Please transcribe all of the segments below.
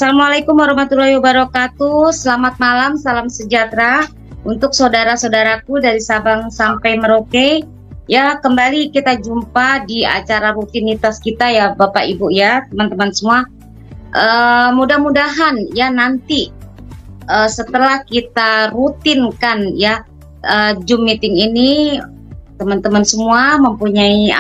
Assalamualaikum warahmatullahi wabarakatuh. Selamat malam, salam sejahtera untuk saudara-saudaraku dari Sabang sampai Merauke. Ya, kembali kita jumpa di acara rutinitas kita ya Bapak Ibu ya, teman-teman semua. Mudah-mudahan ya nanti setelah kita rutinkan ya Zoom meeting ini, teman-teman semua mempunyai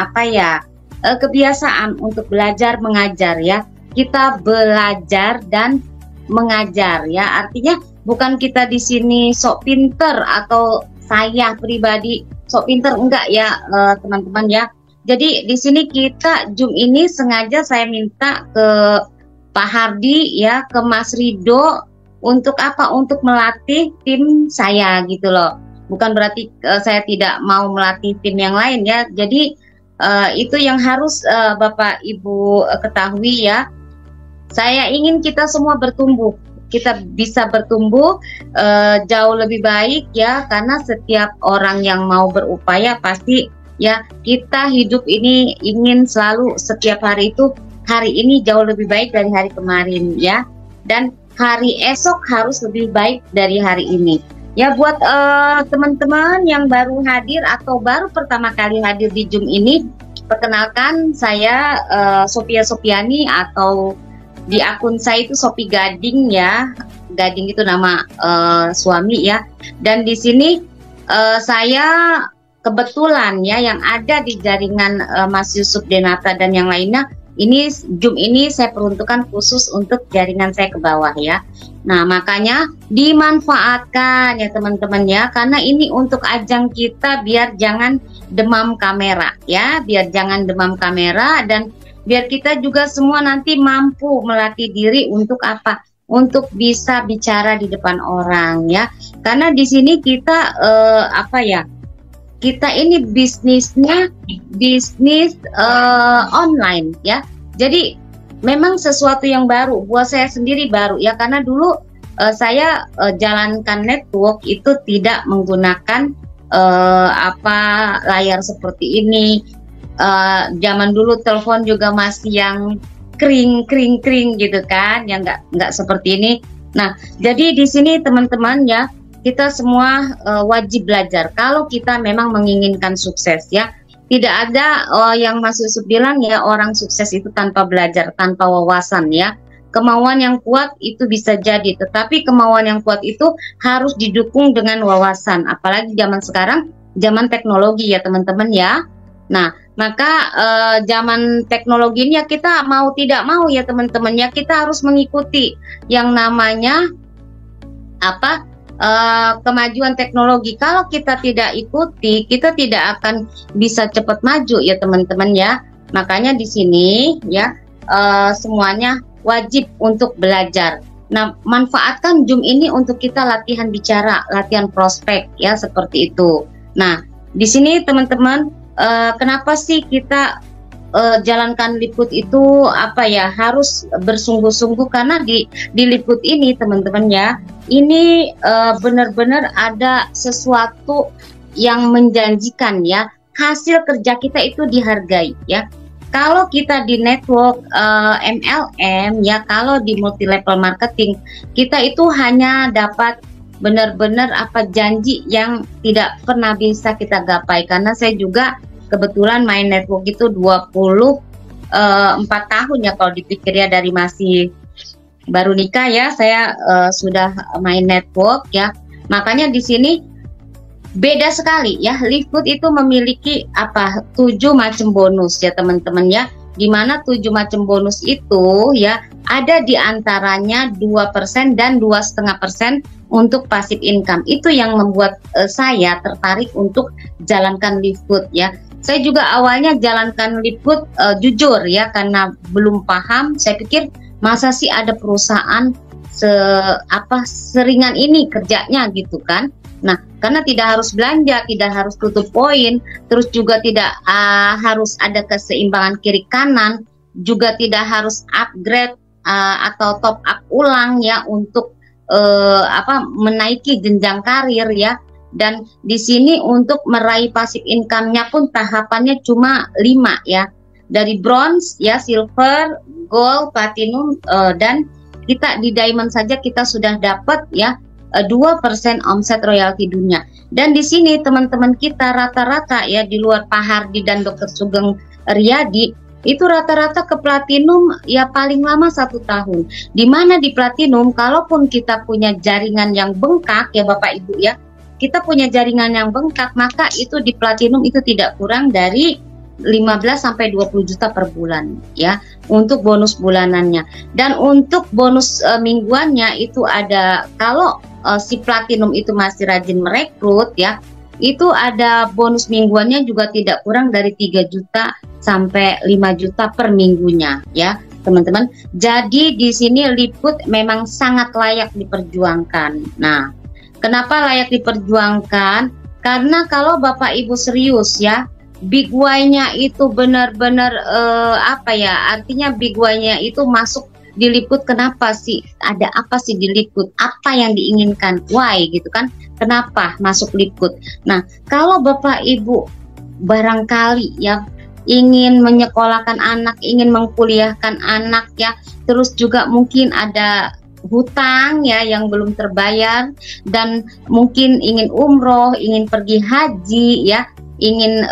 kebiasaan untuk belajar mengajar ya. Kita belajar dan mengajar ya, artinya bukan kita di sini sok pinter atau saya pribadi sok pinter, enggak ya teman-teman ya. Jadi di sini kita Zoom ini sengaja saya minta ke Pak Hardi ya, ke Mas Rido untuk apa? Untuk melatih tim saya gitu loh. Bukan berarti saya tidak mau melatih tim yang lain ya. Jadi itu yang harus Bapak Ibu ketahui ya. Saya ingin kita semua bertumbuh, kita bisa bertumbuh jauh lebih baik ya, karena setiap orang yang mau berupaya pasti ya, kita hidup ini ingin selalu setiap hari itu, hari ini jauh lebih baik dari hari kemarin ya, dan hari esok harus lebih baik dari hari ini. Ya, buat teman-teman yang baru hadir atau baru pertama kali hadir di Zoom ini, perkenalkan saya Sophia Sopiani, atau di akun saya itu Sopi Gading ya. Gading itu nama suami ya. Dan di sini saya kebetulan ya yang ada di jaringan Mas Yusuf Denata dan yang lainnya. Ini Zoom ini saya peruntukkan khusus untuk jaringan saya ke bawah ya. Nah, makanya dimanfaatkan ya teman-teman ya, karena ini untuk ajang kita biar jangan demam kamera ya, biar jangan demam kamera, dan biar kita juga semua nanti mampu melatih diri untuk apa? Untuk bisa bicara di depan orang ya. Karena di sini kita kita ini bisnisnya bisnis online ya. Jadi memang sesuatu yang baru buat saya sendiri, baru ya, karena dulu saya jalankan network itu tidak menggunakan layar seperti ini. Zaman dulu telepon juga masih yang kring gitu kan, yang nggak seperti ini. Nah, jadi di sini teman-teman ya, kita semua wajib belajar kalau kita memang menginginkan sukses ya. Tidak ada yang Mas Yusuf bilang ya, orang sukses itu tanpa belajar, tanpa wawasan ya. Kemauan yang kuat itu bisa jadi, tetapi kemauan yang kuat itu harus didukung dengan wawasan. Apalagi zaman sekarang, zaman teknologi ya teman-teman ya. Nah, maka zaman teknologi ini ya, kita mau tidak mau ya teman-teman ya, kita harus mengikuti yang namanya kemajuan teknologi. Kalau kita tidak ikuti, kita tidak akan bisa cepat maju ya teman-teman ya. Makanya di sini ya semuanya wajib untuk belajar. Nah, manfaatkan Zoom ini untuk kita latihan bicara, latihan prospek ya, seperti itu. Nah, di sini teman-teman, kenapa sih kita jalankan Liput itu harus bersungguh-sungguh, karena di Liput ini teman-teman ya, ini benar-benar ada sesuatu yang menjanjikan ya, hasil kerja kita itu dihargai ya. Kalau kita di network MLM ya, kalau di multi level marketing, kita itu hanya dapat benar-benar janji yang tidak pernah bisa kita gapai. Karena saya juga kebetulan main network itu 24 tahun ya, kalau dipikir ya, dari masih baru nikah ya, saya sudah main network ya. Makanya di sini beda sekali ya, Livewood itu memiliki 7 macam bonus ya teman-teman ya, dimana 7 macam bonus itu ya ada di antaranya 2% dan 2,5% untuk passive income. Itu yang membuat saya tertarik untuk jalankan Livewood ya. Saya juga awalnya jalankan Livewood jujur ya, karena belum paham. Saya pikir masa sih ada perusahaan seringan ini kerjanya gitu kan. Nah, karena tidak harus belanja, tidak harus tutup poin, terus juga tidak harus ada keseimbangan kiri kanan, juga tidak harus upgrade atau top up ulang ya untuk menaiki jenjang karir ya. Dan di sini untuk meraih passive income-nya pun tahapannya cuma 5 ya. Dari bronze ya, silver, gold, platinum dan kita di Diamond saja kita sudah dapat ya 2% omset royalti dunia. Dan di sini teman-teman kita rata-rata ya di luar Pak Hardi dan Dr. Sugeng Riyadi itu rata-rata ke platinum ya paling lama 1 tahun. Dimana di platinum kalaupun kita punya jaringan yang bengkak ya Bapak Ibu ya, kita punya jaringan yang bengkak, maka itu di platinum itu tidak kurang dari 15 sampai 20 juta per bulan ya untuk bonus bulanannya. Dan untuk bonus mingguannya itu ada, kalau si platinum itu masih rajin merekrut ya, itu ada bonus mingguannya juga tidak kurang dari 3 juta sampai 5 juta per minggunya ya teman-teman. Jadi di sini Liput memang sangat layak diperjuangkan. Nah, kenapa layak diperjuangkan? Karena kalau Bapak Ibu serius ya, big why-nya itu benar-benar apa ya, artinya big why-nya itu masuk di Liput. Kenapa sih, ada apa sih di Liput, apa yang diinginkan, why gitu kan, kenapa masuk Liput. Nah, kalau Bapak Ibu barangkali ya ingin menyekolahkan anak, ingin mengkuliahkan anak ya, terus juga mungkin ada hutang ya yang belum terbayar, dan mungkin ingin umroh, ingin pergi haji ya, ingin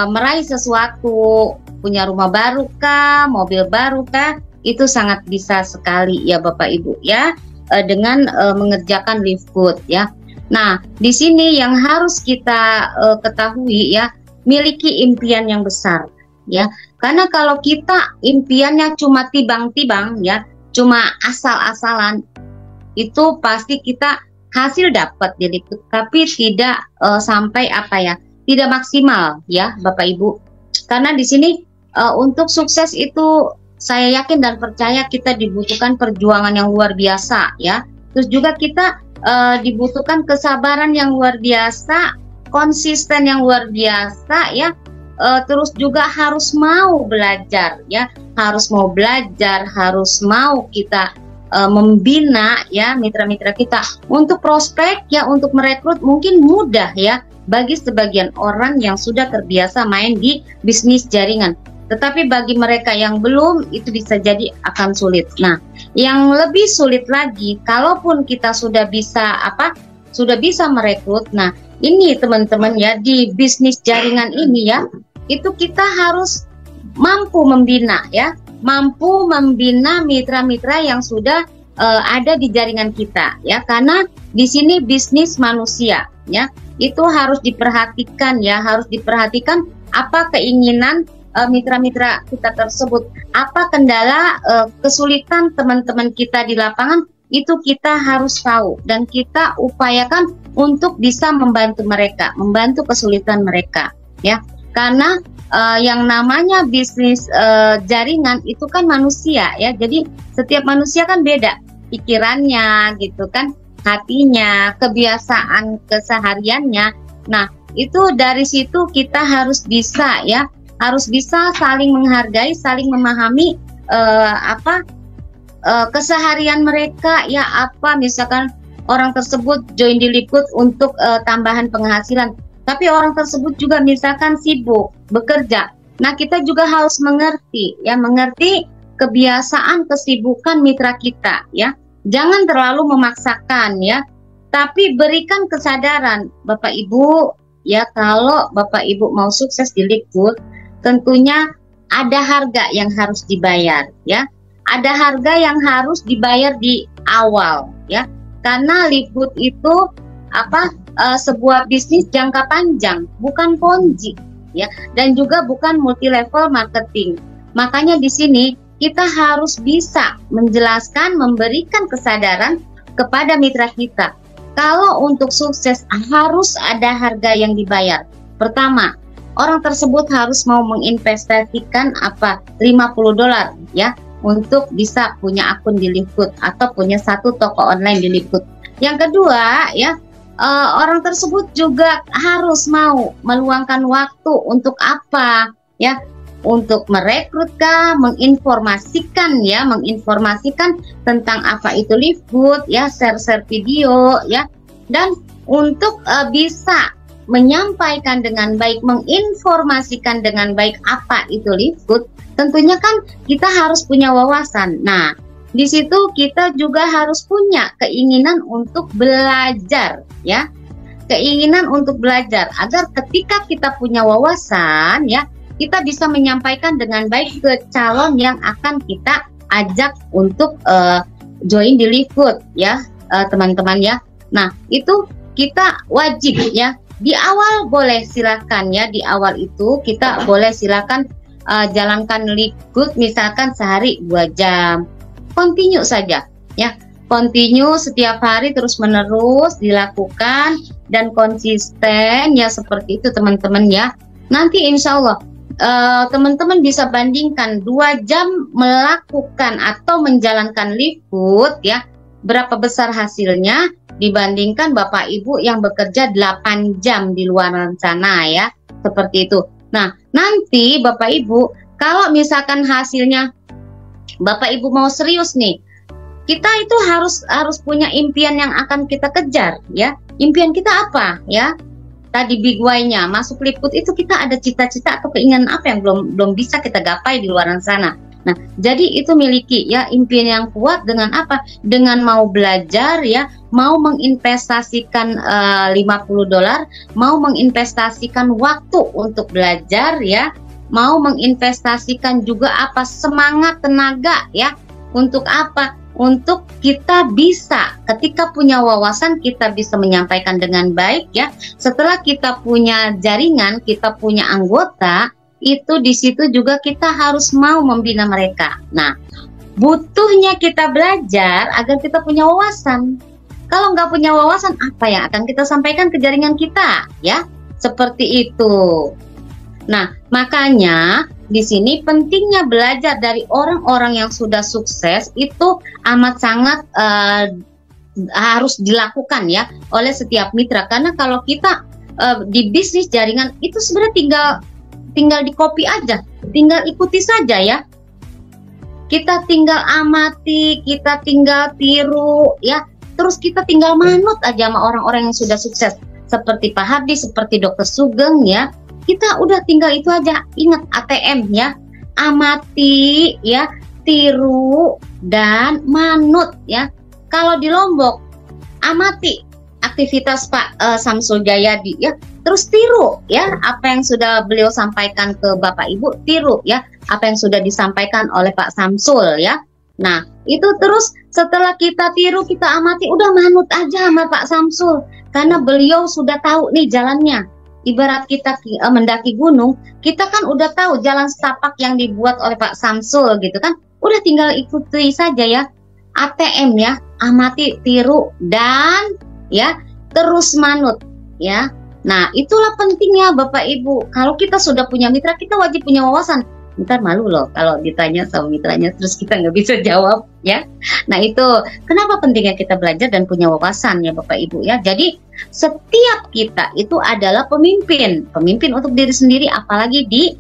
meraih sesuatu, punya rumah baru kah, mobil baru kah, itu sangat bisa sekali ya Bapak Ibu ya dengan mengerjakan Livegood ya. Nah, di sini yang harus kita ketahui ya, miliki impian yang besar ya. Karena kalau kita impiannya cuma tibang-tibang ya, cuma asal-asalan, itu pasti kita hasil dapat di Liput, tapi tidak sampai apa ya, tidak maksimal ya Bapak Ibu. Karena di sini untuk sukses itu saya yakin dan percaya kita dibutuhkan perjuangan yang luar biasa ya. Terus juga kita dibutuhkan kesabaran yang luar biasa, konsisten yang luar biasa ya. Terus juga harus mau belajar ya, harus mau belajar, harus mau kita membina ya mitra-mitra kita. Untuk prospek ya, untuk merekrut mungkin mudah ya bagi sebagian orang yang sudah terbiasa main di bisnis jaringan. Tetapi bagi mereka yang belum, itu bisa jadi akan sulit. Nah, yang lebih sulit lagi, kalaupun kita sudah bisa sudah bisa merekrut. Nah, ini teman-teman ya, di bisnis jaringan ini ya, itu kita harus mampu membina ya, mampu membina mitra-mitra yang sudah ada di jaringan kita ya. Karena di sini bisnis manusia ya, itu harus diperhatikan ya, harus diperhatikan apa keinginan mitra-mitra kita tersebut, apa kendala kesulitan teman-teman kita di lapangan, itu kita harus tahu dan kita upayakan untuk bisa membantu mereka, membantu kesulitan mereka ya. Karena yang namanya bisnis jaringan itu kan manusia ya, jadi setiap manusia kan beda pikirannya gitu kan, hatinya, kebiasaan kesehariannya. Nah, itu dari situ kita harus bisa ya, harus bisa saling menghargai, saling memahami keseharian mereka ya, apa misalkan orang tersebut join di Liput untuk tambahan penghasilan, tapi orang tersebut juga misalkan sibuk bekerja. Nah, kita juga harus mengerti ya, mengerti kebiasaan kesibukan mitra kita ya. Jangan terlalu memaksakan ya, tapi berikan kesadaran Bapak Ibu ya, kalau Bapak Ibu mau sukses di Liput, tentunya ada harga yang harus dibayar ya. Ada harga yang harus dibayar di awal ya. Karena Liput itu sebuah bisnis jangka panjang, bukan ponzi ya, dan juga bukan multi level marketing. Makanya di sini kita harus bisa menjelaskan, memberikan kesadaran kepada mitra kita. Kalau untuk sukses harus ada harga yang dibayar. Pertama, orang tersebut harus mau menginvestasikan $50 ya, untuk bisa punya akun di Liput atau punya satu toko online di Liput. Yang kedua ya, orang tersebut juga harus mau meluangkan waktu untuk apa ya, untuk merekrut kah, menginformasikan ya, menginformasikan tentang apa itu Livegood ya, share-share video ya, dan untuk bisa menyampaikan dengan baik, menginformasikan dengan baik apa itu Live tentunya kan kita harus punya wawasan. Nah, di situ kita juga harus punya keinginan untuk belajar, ya. Keinginan untuk belajar agar ketika kita punya wawasan, ya, kita bisa menyampaikan dengan baik ke calon yang akan kita ajak untuk join di Live, ya, teman-teman, ya. Nah, itu kita wajib, ya. Di awal boleh silakan, ya, di awal itu kita boleh silakan jalankan Live misalkan sehari 2 jam. Continue saja, ya. Continue setiap hari terus menerus dilakukan dan konsisten, ya, seperti itu teman-teman, ya. Nanti insya Allah teman-teman bisa bandingkan 2 jam melakukan atau menjalankan Live, ya, berapa besar hasilnya dibandingkan Bapak Ibu yang bekerja 8 jam di luar sana, ya, seperti itu. Nah, nanti Bapak Ibu kalau misalkan hasilnya Bapak Ibu mau serius nih, kita itu harus punya impian yang akan kita kejar, ya. Impian kita apa, ya? Tadi big why-nya masuk Live itu kita ada cita-cita atau keinginan apa yang belum bisa kita gapai di luar sana. Nah, jadi itu miliki, ya, impian yang kuat dengan apa? Dengan mau belajar, ya, mau menginvestasikan $50, mau menginvestasikan waktu untuk belajar, ya, mau menginvestasikan juga apa? Semangat, tenaga, ya. Untuk apa? Untuk kita bisa ketika punya wawasan kita bisa menyampaikan dengan baik, ya. Setelah kita punya jaringan, kita punya anggota, itu di situ juga kita harus mau membina mereka. Nah, butuhnya kita belajar agar kita punya wawasan. Kalau nggak punya wawasan, apa yang akan kita sampaikan ke jaringan kita, ya? Seperti itu. Nah, makanya di sini pentingnya belajar dari orang-orang yang sudah sukses itu amat sangat harus dilakukan, ya, oleh setiap mitra. Karena kalau kita di bisnis jaringan itu sebenarnya tinggal di copy aja, tinggal ikuti saja, ya. Kita tinggal amati, kita tinggal tiru, ya. Terus kita tinggal manut aja sama orang-orang yang sudah sukses seperti Pak Hardi, seperti Dr. Sugeng, ya. Kita udah tinggal itu aja. Ingat ATM, ya. Amati, ya, tiru dan manut, ya. Kalau di Lombok amati aktivitas Pak Samsul Jayadi, ya. Terus tiru, ya, apa yang sudah beliau sampaikan ke Bapak Ibu, tiru, ya, apa yang sudah disampaikan oleh Pak Samsul, ya. Nah, itu terus setelah kita tiru, kita amati, udah manut aja sama Pak Samsul. Karena beliau sudah tahu nih jalannya. Ibarat kita mendaki gunung, kita kan udah tahu jalan setapak yang dibuat oleh Pak Samsul, gitu kan. Udah tinggal ikuti saja, ya. ATM, ya, amati, tiru, dan, ya, terus manut, ya. Nah, itulah pentingnya Bapak Ibu. Kalau kita sudah punya mitra, kita wajib punya wawasan. Ntar malu loh kalau ditanya sama mitranya terus kita nggak bisa jawab, ya. Nah, itu kenapa pentingnya kita belajar dan punya wawasan, ya Bapak Ibu, ya. Jadi setiap kita itu adalah pemimpin untuk diri sendiri, apalagi di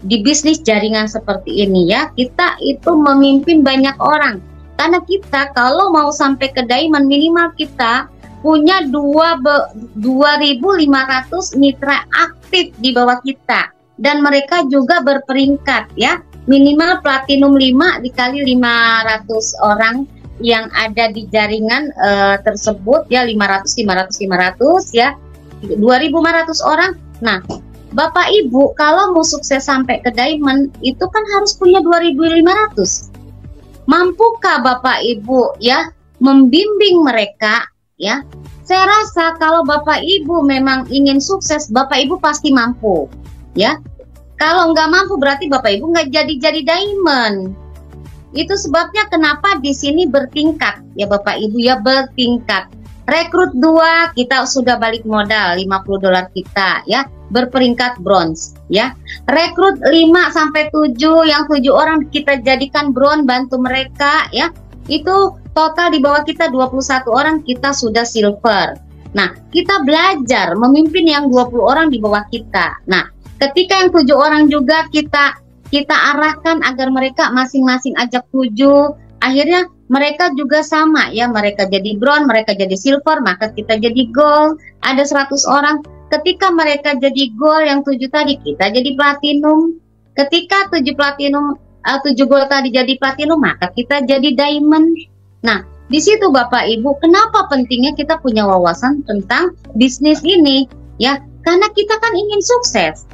di bisnis jaringan seperti ini, ya. Kita itu memimpin banyak orang. Karena kita kalau mau sampai ke diamond, minimal kita punya 2.500 mitra aktif di bawah kita. Dan mereka juga berperingkat, ya, minimal platinum 5 dikali 500 orang yang ada di jaringan tersebut, ya, 500, ya, 2.500 orang. Nah, Bapak Ibu kalau mau sukses sampai ke diamond itu kan harus punya 2.500. Mampukah Bapak Ibu, ya, membimbing mereka, ya? Saya rasa kalau Bapak Ibu memang ingin sukses, Bapak Ibu pasti mampu, ya. Kalau nggak mampu berarti Bapak Ibu nggak jadi diamond. Itu sebabnya kenapa di sini bertingkat, ya Bapak Ibu, ya, bertingkat. Rekrut 2 kita sudah balik modal $50 kita, ya, berperingkat bronze, ya. Rekrut 5 sampai 7, yang 7 orang kita jadikan bronze, bantu mereka, ya. Itu total di bawah kita 21 orang, kita sudah silver. Nah, kita belajar memimpin yang 20 orang di bawah kita. Nah, ketika yang 7 orang juga kita arahkan agar mereka masing-masing ajak 7, akhirnya mereka juga sama ya, mereka jadi bronze, mereka jadi silver, maka kita jadi gold. Ada 100 orang, ketika mereka jadi gold yang 7 tadi, kita jadi platinum. Ketika 7 platinum, 7 gold tadi jadi platinum, maka kita jadi diamond. Nah, di situ Bapak Ibu, kenapa pentingnya kita punya wawasan tentang bisnis ini? Ya, karena kita kan ingin sukses.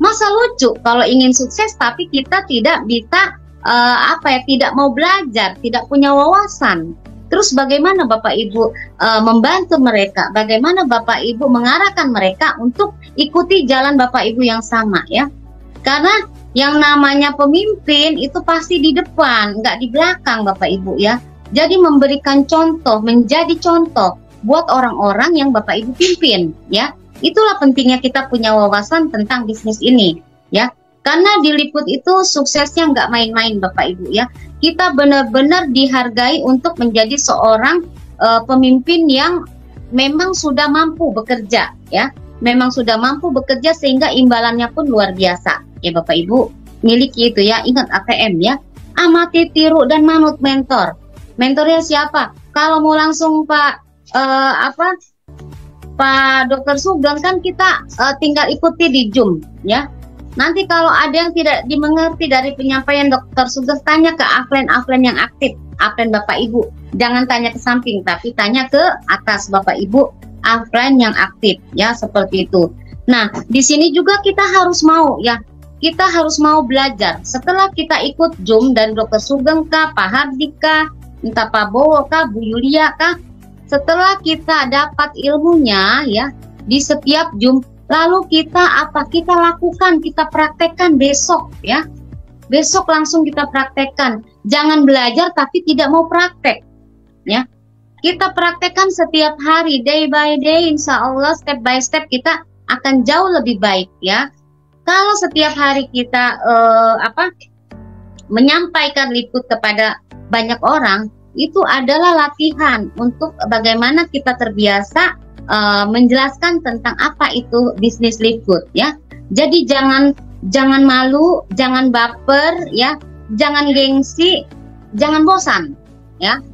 Masa lucu kalau ingin sukses tapi kita tidak bisa tidak mau belajar, tidak punya wawasan. Terus bagaimana Bapak Ibu membantu mereka? Bagaimana Bapak Ibu mengarahkan mereka untuk ikuti jalan Bapak Ibu yang sama ya? Karena yang namanya pemimpin itu pasti di depan, nggak di belakang Bapak Ibu ya. Jadi memberikan contoh, menjadi contoh buat orang-orang yang Bapak Ibu pimpin ya. Itulah pentingnya kita punya wawasan tentang bisnis ini ya. Karena di Liput itu suksesnya nggak main-main Bapak Ibu ya. Kita benar-benar dihargai untuk menjadi seorang pemimpin yang memang sudah mampu bekerja ya. Memang sudah mampu bekerja sehingga imbalannya pun luar biasa ya Bapak Ibu. Miliki itu ya, ingat ATM ya. Amati, tiru, dan manut mentor. Mentornya siapa? Kalau mau langsung Pak Dr. Sugeng kan kita tinggal ikuti di Zoom ya. Nanti kalau ada yang tidak dimengerti dari penyampaian Dr. Sugeng, tanya ke upline yang aktif, upline Bapak Ibu. Jangan tanya ke samping, tapi tanya ke atas Bapak Ibu, upline yang aktif ya, seperti itu. Nah, di sini juga kita harus mau ya. Kita harus mau belajar. Setelah kita ikut Zoom dan Dr. Sugeng kah, Pak Hardika, entah Pak Bowo kah, Bu Yulia kah, setelah kita dapat ilmunya ya di setiap Zoom, lalu kita lakukan, kita praktekkan besok ya. Besok langsung kita praktekkan. Jangan belajar tapi tidak mau praktek ya. Kita praktekkan setiap hari, day by day, insya Allah step by step kita akan jauh lebih baik ya. Kalau setiap hari kita menyampaikan Liput kepada banyak orang, itu adalah latihan untuk bagaimana kita terbiasa menjelaskan tentang apa itu bisnis Liput ya. Jadi jangan malu, jangan baper ya, jangan gengsi, jangan bosan ya.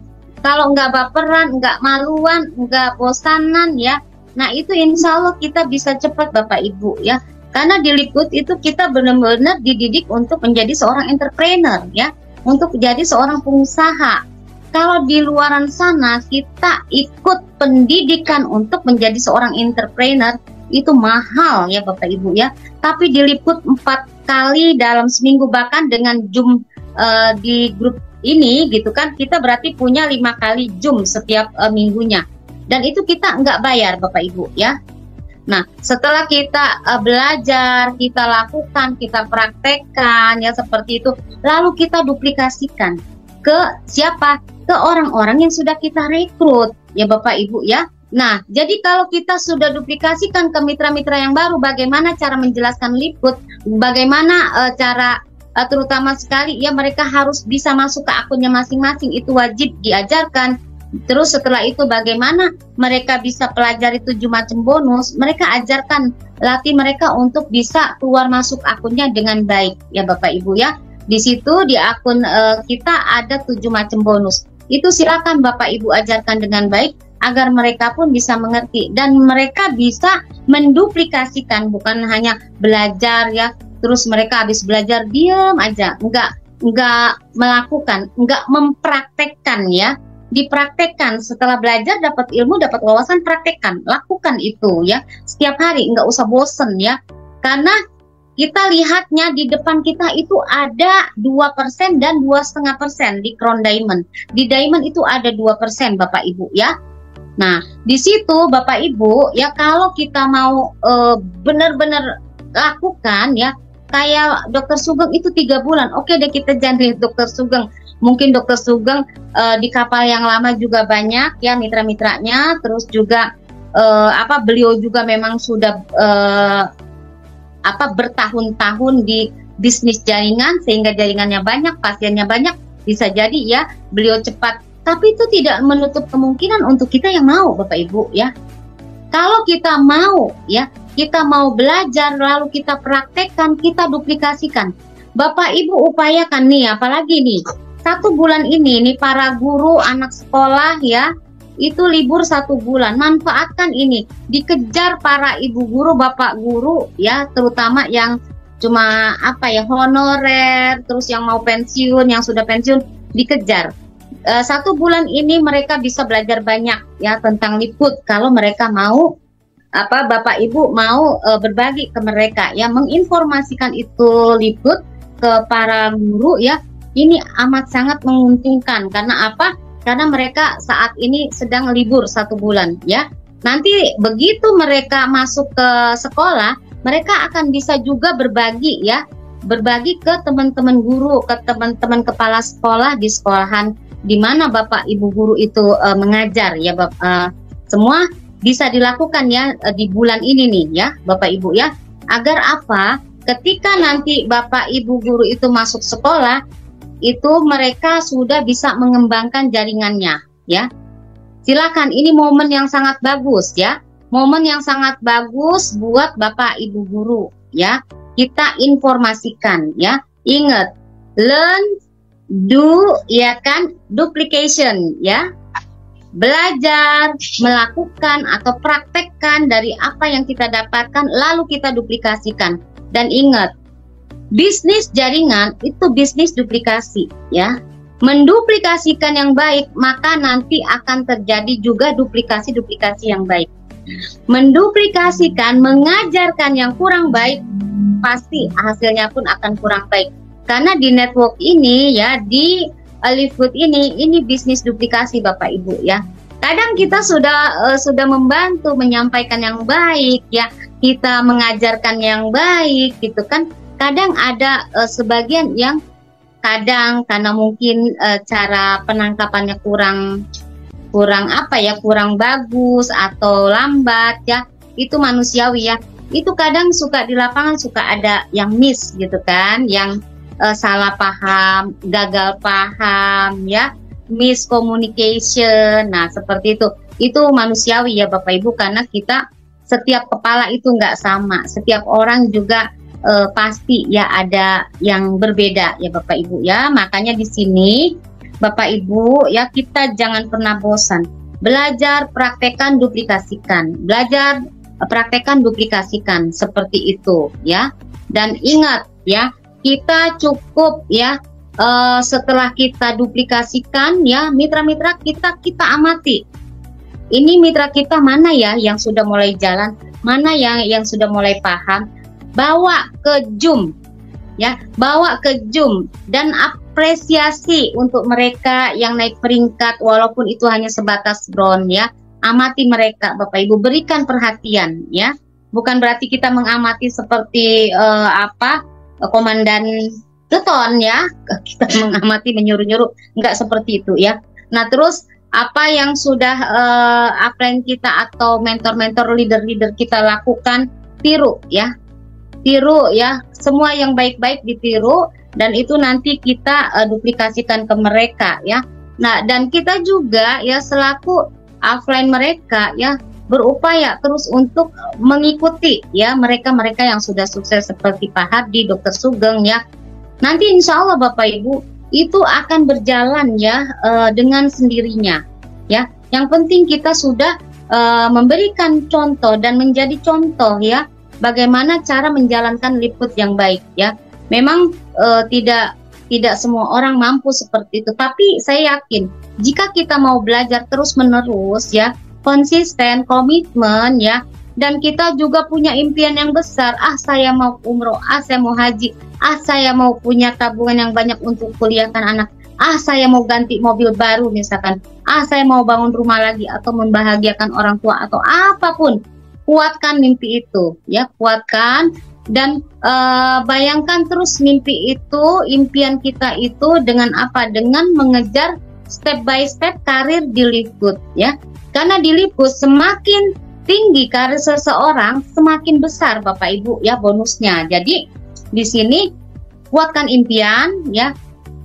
Kalau nggak baperan, nggak maluan, nggak bosanan ya, nah itu insya Allah kita bisa cepat Bapak Ibu ya. Karena di Liput itu kita benar-benar dididik untuk menjadi seorang entrepreneur ya, untuk menjadi seorang pengusaha. Kalau di luaran sana kita ikut pendidikan untuk menjadi seorang entrepreneur, itu mahal ya Bapak Ibu ya. Tapi diliput 4 kali dalam seminggu, bahkan dengan Zoom di grup ini gitu kan, kita berarti punya 5 kali Zoom setiap minggunya. Dan itu kita nggak bayar Bapak Ibu ya. Nah, setelah kita belajar, kita lakukan, kita praktekkan ya seperti itu, lalu kita duplikasikan ke siapa? Ke orang-orang yang sudah kita rekrut ya Bapak Ibu ya. Nah, jadi kalau kita sudah duplikasikan ke mitra-mitra yang baru, bagaimana cara menjelaskan Liput, bagaimana cara terutama sekali ya mereka harus bisa masuk ke akunnya masing-masing, itu wajib diajarkan. Terus setelah itu bagaimana mereka bisa pelajari 7 macam bonus, mereka ajarkan, latih mereka untuk bisa keluar masuk akunnya dengan baik ya Bapak Ibu ya. Di situ di akun kita ada 7 macam bonus. Itu silakan Bapak Ibu ajarkan dengan baik agar mereka pun bisa mengerti dan mereka bisa menduplikasikan, bukan hanya belajar ya. Terus mereka habis belajar diam aja, enggak melakukan, enggak mempraktekkan ya. Dipraktekkan, setelah belajar dapat ilmu, dapat wawasan, praktekkan, lakukan itu ya setiap hari, enggak usah bosen ya. Karena kita lihatnya di depan kita itu ada 2% dan 2,5% di Crown Diamond. Di Diamond itu ada 2% Bapak Ibu ya. Nah, di situ Bapak Ibu ya, kalau kita mau benar-benar lakukan ya, kayak Dr. Sugeng itu 3 bulan. Oke deh, kita jadi Dr. Sugeng. Mungkin Dr. Sugeng di kapal yang lama juga banyak ya mitra-mitranya. Terus juga beliau juga memang sudah bertahun-tahun di bisnis jaringan, sehingga jaringannya banyak, pasiennya banyak. Bisa jadi ya beliau cepat. Tapi itu tidak menutup kemungkinan untuk kita yang mau Bapak Ibu ya. Kalau kita mau ya, kita mau belajar lalu kita praktekkan, kita duplikasikan. Bapak Ibu upayakan nih, apalagi nih 1 bulan ini nih para guru anak sekolah ya, itu libur 1 bulan. Manfaatkan ini, dikejar para ibu guru, bapak guru ya, terutama yang cuma apa ya, honorer, terus yang mau pensiun, yang sudah pensiun, dikejar. 1 bulan ini mereka bisa belajar banyak ya tentang liput kalau mereka mau, apa, bapak ibu mau berbagi ke mereka ya, menginformasikan itu liput ke para guru ya. Ini amat sangat menguntungkan. Karena apa? Karena mereka saat ini sedang libur 1 bulan ya. Nanti begitu mereka masuk ke sekolah, mereka akan bisa juga berbagi ya, berbagi ke teman-teman guru, ke teman-teman kepala sekolah di sekolahan di mana bapak ibu guru itu mengajar ya. Semua bisa dilakukan ya di bulan ini nih ya bapak ibu ya. Agar apa? Ketika nanti bapak ibu guru itu masuk sekolah, itu mereka sudah bisa mengembangkan jaringannya ya. Silakan, ini momen yang sangat bagus ya, momen yang sangat bagus buat bapak ibu guru ya. Kita informasikan ya, ingat, learn, do ya kan, duplication ya, belajar, melakukan atau praktekkan dari apa yang kita dapatkan lalu kita duplikasikan. Dan ingat, bisnis jaringan itu bisnis duplikasi ya. Menduplikasikan yang baik, maka nanti akan terjadi juga duplikasi-duplikasi yang baik. Menduplikasikan, mengajarkan yang kurang baik, pasti hasilnya pun akan kurang baik. Karena di network ini ya, di Liput ini bisnis duplikasi Bapak Ibu ya. Kadang kita sudah membantu menyampaikan yang baik ya, kita mengajarkan yang baik gitu kan. Kadang ada sebagian yang kadang karena mungkin cara penangkapannya kurang apa ya, kurang bagus atau lambat ya, itu manusiawi ya. Itu kadang suka di lapangan suka ada yang miss gitu kan, yang salah paham, gagal paham ya, miscommunication. Nah seperti itu. Itu manusiawi ya Bapak Ibu, karena kita setiap kepala itu nggak sama, setiap orang juga pasti ya ada yang berbeda ya Bapak Ibu ya. Makanya di sini Bapak Ibu ya, kita jangan pernah bosan. Belajar, praktekkan, duplikasikan. Belajar, praktekkan, duplikasikan, seperti itu ya. Dan ingat ya, kita cukup ya setelah kita duplikasikan ya, mitra-mitra kita amati. Ini mitra kita mana ya yang sudah mulai jalan, mana yang sudah mulai paham. Bawa ke Zoom ya, bawa ke Zoom dan apresiasi untuk mereka yang naik peringkat walaupun itu hanya sebatas drone ya. Amati mereka Bapak Ibu, berikan perhatian ya. Bukan berarti kita mengamati seperti komandan Keton ya, kita mengamati menyuruh-nyuruh, enggak seperti itu ya. Nah terus apa yang sudah upline kita atau mentor-mentor, leader-leader kita lakukan, tiru ya. Tiru ya, semua yang baik-baik ditiru, dan itu nanti kita duplikasikan ke mereka ya. Nah dan kita juga ya selaku offline mereka ya, berupaya terus untuk mengikuti ya mereka-mereka yang sudah sukses seperti Pak Hardi, Dr. Sugeng ya. Nanti insya Allah Bapak Ibu itu akan berjalan ya dengan sendirinya ya. Yang penting kita sudah memberikan contoh dan menjadi contoh ya, bagaimana cara menjalankan Liput yang baik ya. Memang tidak semua orang mampu seperti itu, tapi saya yakin jika kita mau belajar terus-menerus ya, konsisten, komitmen ya, dan kita juga punya impian yang besar, saya mau umroh, saya mau haji, saya mau punya tabungan yang banyak untuk kuliahkan anak, saya mau ganti mobil baru misalkan, saya mau bangun rumah lagi atau membahagiakan orang tua atau apapun. Kuatkan mimpi itu ya, kuatkan dan bayangkan terus mimpi itu, impian kita itu dengan apa? Dengan mengejar step by step karir di Liput ya. Karena di Liput semakin tinggi karir seseorang, semakin besar Bapak Ibu ya bonusnya. Jadi di sini kuatkan impian ya,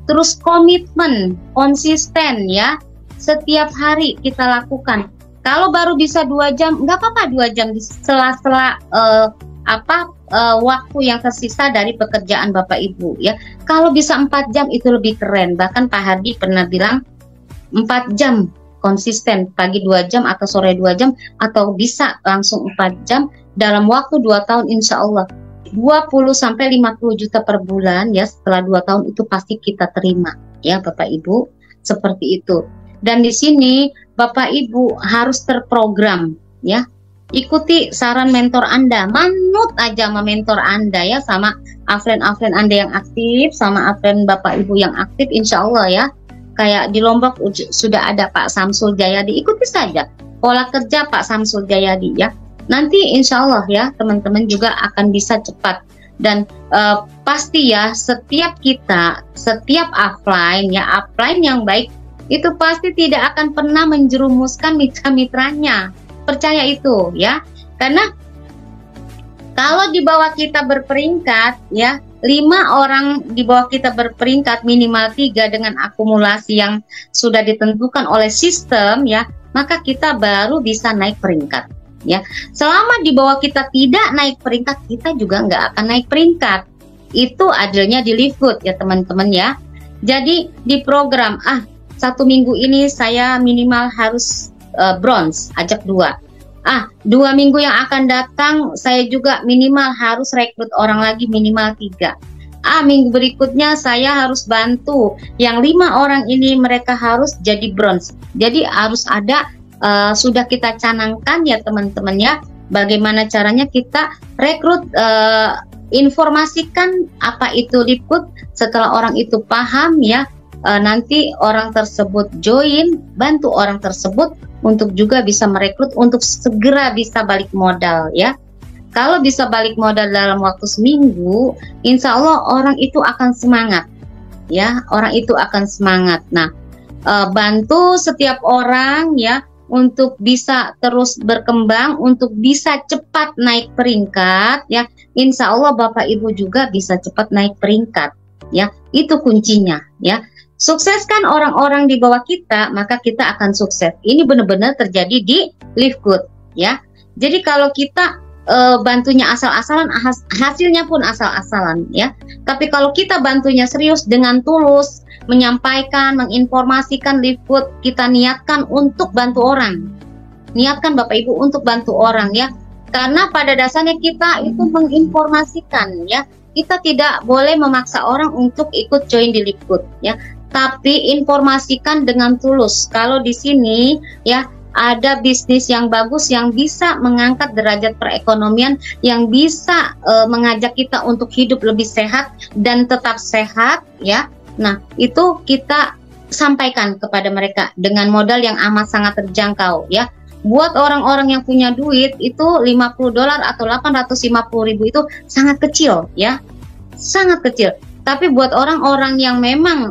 terus komitmen, konsisten ya, setiap hari kita lakukan. Kalau baru bisa 2 jam, nggak apa-apa 2 jam di sela-sela waktu yang tersisa dari pekerjaan Bapak Ibu ya. Kalau bisa 4 jam itu lebih keren. Bahkan Pak Hardi pernah bilang 4 jam konsisten, pagi 2 jam atau sore 2 jam, atau bisa langsung 4 jam dalam waktu 2 tahun, insya Allah 20-50 juta per bulan ya. Setelah 2 tahun itu pasti kita terima ya Bapak Ibu, seperti itu. Dan di sini Bapak Ibu harus terprogram ya. Ikuti saran mentor Anda, manut aja sama mentor Anda ya, sama afren-afren Anda yang aktif, sama afren Bapak Ibu yang aktif, insya Allah ya. Kayak di Lombok sudah ada Pak Samsul Jayadi, ikuti saja pola kerja Pak Samsul Jayadi ya. Nanti insya Allah ya teman-teman juga akan bisa cepat. Dan pasti ya, setiap upline ya, upline yang baik itu pasti tidak akan pernah menjerumuskan mitra-mitranya. Percaya itu ya, karena kalau di bawah kita berperingkat ya, 5 orang di bawah kita berperingkat, minimal 3 dengan akumulasi yang sudah ditentukan oleh sistem ya, maka kita baru bisa naik peringkat ya. Selama di bawah kita tidak naik peringkat, kita juga nggak akan naik peringkat. Itu adilnya di Livegood ya teman-teman ya. Jadi di program 1 minggu ini saya minimal harus bronze, ajak 2. 2 minggu yang akan datang saya juga minimal harus rekrut orang lagi minimal 3. Minggu berikutnya saya harus bantu yang 5 orang ini, mereka harus jadi bronze. Jadi harus ada, sudah kita canangkan ya teman-teman ya, bagaimana caranya kita rekrut, informasikan apa itu Livegood. Setelah orang itu paham ya, nanti orang tersebut join, bantu orang tersebut untuk juga bisa merekrut untuk segera bisa balik modal ya. Kalau bisa balik modal dalam waktu seminggu, insya Allah orang itu akan semangat ya, orang itu akan semangat. Nah, bantu setiap orang ya untuk bisa terus berkembang, untuk bisa cepat naik peringkat ya. Insya Allah Bapak Ibu juga bisa cepat naik peringkat ya, itu kuncinya ya. Sukseskan orang-orang di bawah kita, maka kita akan sukses. Ini benar-benar terjadi di Livegood ya. Jadi kalau kita bantunya asal-asalan, hasilnya pun asal-asalan ya. Tapi kalau kita bantunya serius dengan tulus, menyampaikan, menginformasikan Livegood, kita niatkan untuk bantu orang. Niatkan Bapak Ibu untuk bantu orang ya. Karena pada dasarnya kita itu menginformasikan ya. Kita tidak boleh memaksa orang untuk ikut join di Livegood ya. Tapi informasikan dengan tulus. Kalau di sini ya ada bisnis yang bagus yang bisa mengangkat derajat perekonomian, yang bisa mengajak kita untuk hidup lebih sehat dan tetap sehat ya. Nah, itu kita sampaikan kepada mereka dengan modal yang amat sangat terjangkau ya. Buat orang-orang yang punya duit itu $50 atau 850.000 itu sangat kecil ya. Sangat kecil. Tapi buat orang-orang yang memang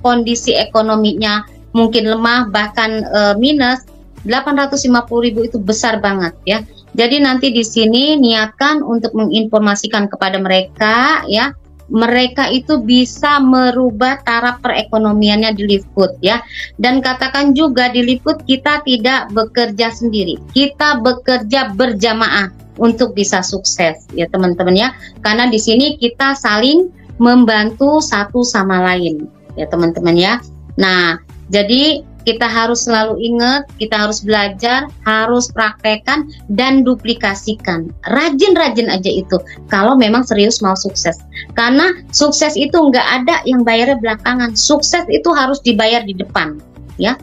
kondisi ekonominya mungkin lemah, bahkan minus, 850.000 itu besar banget ya. Jadi nanti di sini niatkan untuk menginformasikan kepada mereka ya, mereka itu bisa merubah taraf perekonomiannya di Livegood ya. Dan katakan juga di Livegood kita tidak bekerja sendiri, kita bekerja berjamaah untuk bisa sukses ya teman-teman ya. Karena di sini kita saling membantu satu sama lain ya teman-teman ya. Nah, jadi kita harus selalu ingat, kita harus belajar, harus praktekkan dan duplikasikan. Rajin-rajin aja itu kalau memang serius mau sukses. Karena sukses itu nggak ada yang bayarnya belakangan. Sukses itu harus dibayar di depan ya.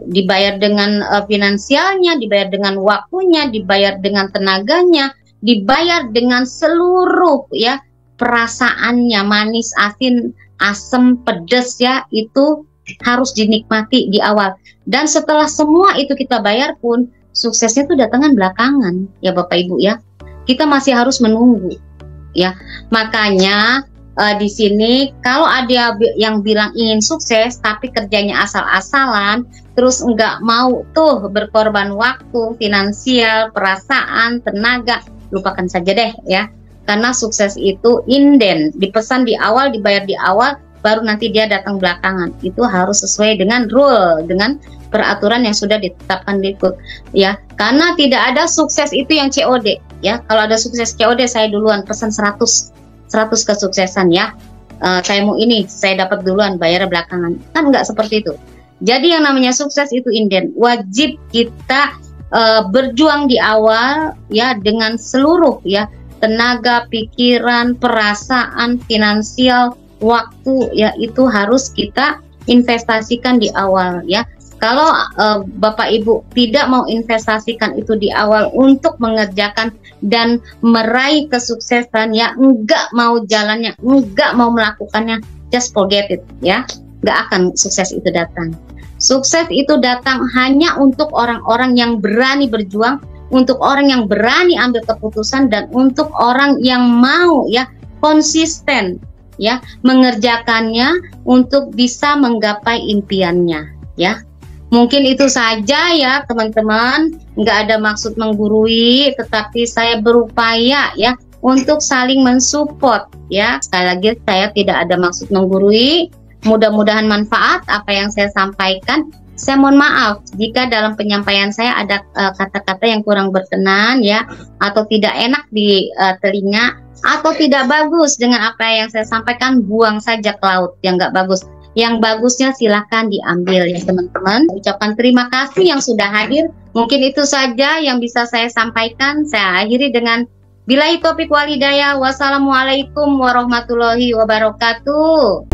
Dibayar dengan finansialnya, dibayar dengan waktunya, dibayar dengan tenaganya, dibayar dengan seluruh ya perasaannya, manis, asin, asam, pedas ya, itu harus dinikmati di awal. Dan setelah semua itu kita bayar pun, suksesnya itu datangan belakangan ya Bapak Ibu ya. Kita masih harus menunggu ya. Makanya di sini kalau ada yang bilang ingin sukses tapi kerjanya asal-asalan, terus nggak mau tuh berkorban waktu, finansial, perasaan, tenaga, lupakan saja deh ya. Karena sukses itu inden, dipesan di awal, dibayar di awal, baru nanti dia datang belakangan. Itu harus sesuai dengan rule, dengan peraturan yang sudah ditetapkan di Livegood ya. Karena tidak ada sukses itu yang COD. ya. Kalau ada sukses COD saya duluan pesan 100 kesuksesan ya. Saya mau ini, saya dapat duluan, bayar belakangan. Kan nggak seperti itu. Jadi yang namanya sukses itu inden, wajib kita berjuang di awal ya, dengan seluruh ya tenaga, pikiran, perasaan, finansial, waktu ya, itu harus kita investasikan di awal ya. Kalau Bapak Ibu tidak mau investasikan itu di awal untuk mengerjakan dan meraih kesuksesan ya, enggak mau jalannya, enggak mau melakukannya, just forget it ya, enggak akan sukses itu datang. Sukses itu datang hanya untuk orang-orang yang berani berjuang, untuk orang yang berani ambil keputusan, dan untuk orang yang mau ya konsisten ya mengerjakannya untuk bisa menggapai impiannya ya. Mungkin itu saja ya teman-teman, nggak ada maksud menggurui, tetapi saya berupaya ya untuk saling mensupport ya. Sekali lagi saya tidak ada maksud menggurui, mudah-mudahan manfaat apa yang saya sampaikan. Saya mohon maaf jika dalam penyampaian saya ada kata-kata yang kurang berkenan ya, atau tidak enak di telinga, atau tidak bagus dengan apa yang saya sampaikan, buang saja ke laut yang nggak bagus. Yang bagusnya silahkan diambil ya teman-teman. Ucapkan terima kasih yang sudah hadir. Mungkin itu saja yang bisa saya sampaikan. Saya akhiri dengan billahi taufiq wal hidayah. Wassalamualaikum warahmatullahi wabarakatuh.